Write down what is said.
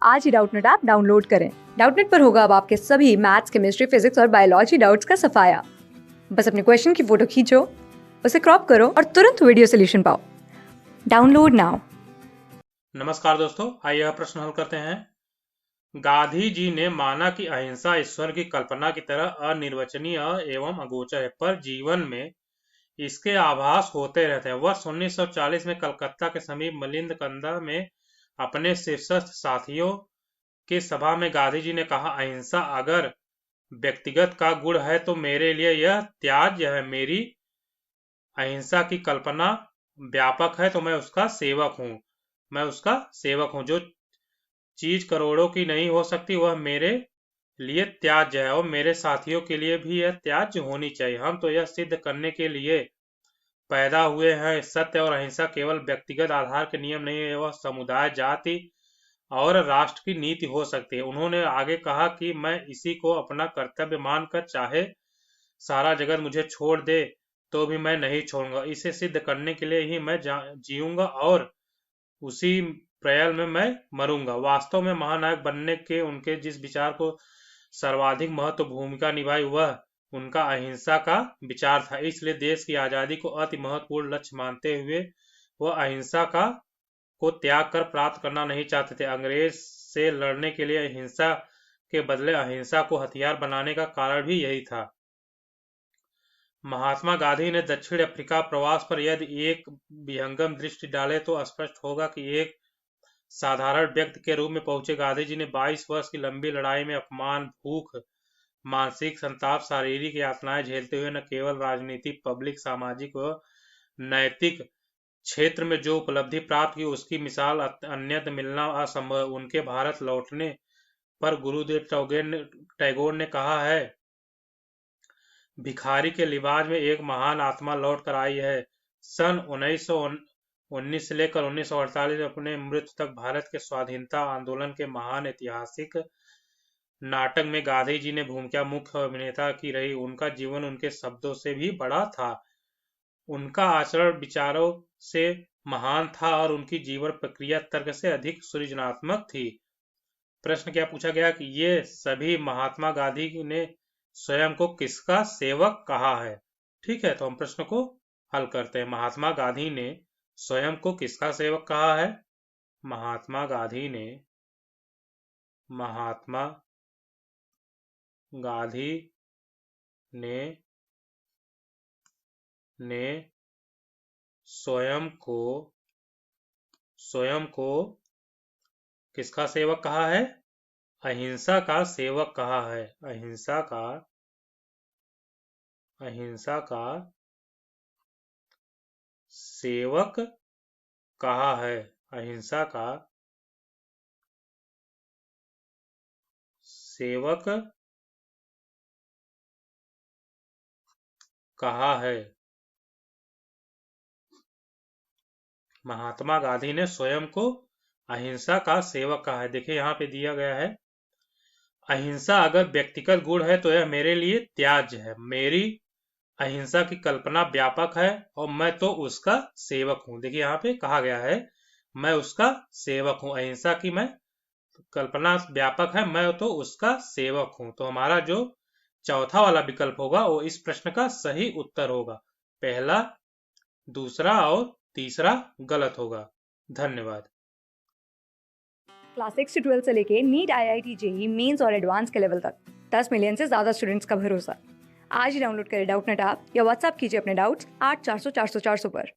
आज ही Doubtnut app download करें। Doubtnut पर होगा अब आपके सभी मैथ्स, केमिस्ट्री, फिजिक्स और बायोलॉजी डाउट्स का सफाया। बस अपने क्वेश्चन की फोटो खींचो, उसे क्रॉप करो और तुरंत वीडियो सोल्यूशन पाओ। Download now. नमस्कार दोस्तों, आइए यह प्रश्न हल करते हैं। गांधी जी ने माना कि अहिंसा ईश्वर की कल्पना की तरह अनिर्वचनीय एवं अगोचर है, पर जीवन में इसके आभास होते रहते हैं। वर्ष 1940 में कलकत्ता के समीप मलिंदकंदा में अपने शीर्षस्थ साथियों की सभा में गांधी जी ने कहा, अहिंसा अगर व्यक्तिगत का गुण है तो मेरे लिए यह त्याज्य है। मेरी अहिंसा की कल्पना व्यापक है तो मैं उसका सेवक हूँ। जो चीज करोड़ों की नहीं हो सकती वह मेरे लिए त्याज्य है और मेरे साथियों के लिए भी यह त्याज्य होनी चाहिए। हम तो यह सिद्ध करने के लिए पैदा हुए हैं, सत्य और अहिंसा केवल व्यक्तिगत आधार के नियम नहीं है, वह समुदाय, जाति और राष्ट्र की नीति हो सकती है। उन्होंने आगे कहा कि मैं इसी को अपना कर्तव्य मानकर चाहे सारा जगत मुझे छोड़ दे तो भी मैं नहीं छोड़ूंगा। इसे सिद्ध करने के लिए ही मैं जीऊंगा और उसी प्रयाल में मैं मरूंगा। वास्तव में महानायक बनने के उनके जिस विचार को सर्वाधिक महत्व भूमिका निभाई वह उनका अहिंसा का विचार था। इसलिए देश की आजादी को अति महत्वपूर्ण लक्ष्य मानते हुए वह अहिंसा को त्याग कर प्राप्त करना नहीं चाहते थे। अंग्रेज से लड़ने के लिए हिंसा के बदले अहिंसा को हथियार बनाने का कारण भी यही था। महात्मा गांधी ने दक्षिण अफ्रीका प्रवास पर यदि एक विहंगम दृष्टि डाले तो स्पष्ट होगा कि एक साधारण व्यक्ति के रूप में पहुंचे गांधी जी ने 22 वर्ष की लंबी लड़ाई में अपमान, भूख, मानसिक संताप, शारीरिक यातनाएं झेलते हुए न केवल राजनीतिक, पब्लिक, सामाजिक व नैतिक क्षेत्र में जो उपलब्धि प्राप्त की उसकी मिसाल अन्यत्र मिलना असंभव। उनके भारत लौटने पर गुरुदेव टैगोर ने कहा है, भिखारी के लिबास में एक महान आत्मा लौट कर आई है। सन 1919 से लेकर 1948 में अपने मृत्यु तक भारत के स्वाधीनता आंदोलन के महान ऐतिहासिक नाटक में गांधी जी ने भूमिका मुख्य अभिनेता की रही। उनका जीवन उनके शब्दों से भी बड़ा था, उनका आचरण विचारों से महान था और उनकी जीवन प्रक्रिया तर्क से अधिक सृजनात्मक थी। प्रश्न क्या पूछा गया कि ये सभी महात्मा गांधी ने स्वयं को किसका सेवक कहा है। ठीक है, तो हम प्रश्न को हल करते हैं। महात्मा गांधी ने स्वयं को किसका सेवक कहा है। महात्मा गांधी ने ने स्वयं को किसका सेवक कहा है। अहिंसा का सेवक कहा है। अहिंसा का सेवक कहा है। अहिंसा का सेवक कहा है। महात्मा गांधी ने स्वयं को अहिंसा का सेवक कहा है। देखिए यहाँ पे दिया गया है, अहिंसा अगर व्यक्तिगत गुण है तो यह मेरे लिए त्याज्य है। मेरी अहिंसा की कल्पना व्यापक है और मैं तो उसका सेवक हूँ। देखिए यहाँ पे कहा गया है, मैं उसका सेवक हूँ। अहिंसा की मैं कल्पना व्यापक है, मैं तो उसका सेवक हूँ। तो हमारा जो चौथा वाला विकल्प होगा वो इस प्रश्न का सही उत्तर होगा। पहला, दूसरा और तीसरा गलत होगा। धन्यवाद। क्लास 6 से 12 से लेके नीट, IIT, JEE मेंस और एडवांस के लेवल तक 10 मिलियन से ज्यादा स्टूडेंट्स का भरोसा। आज ही डाउनलोड करें डाउटनेट ऐप या व्हाट्सएप कीजिए अपने डाउट्स 8400 400 400 पर।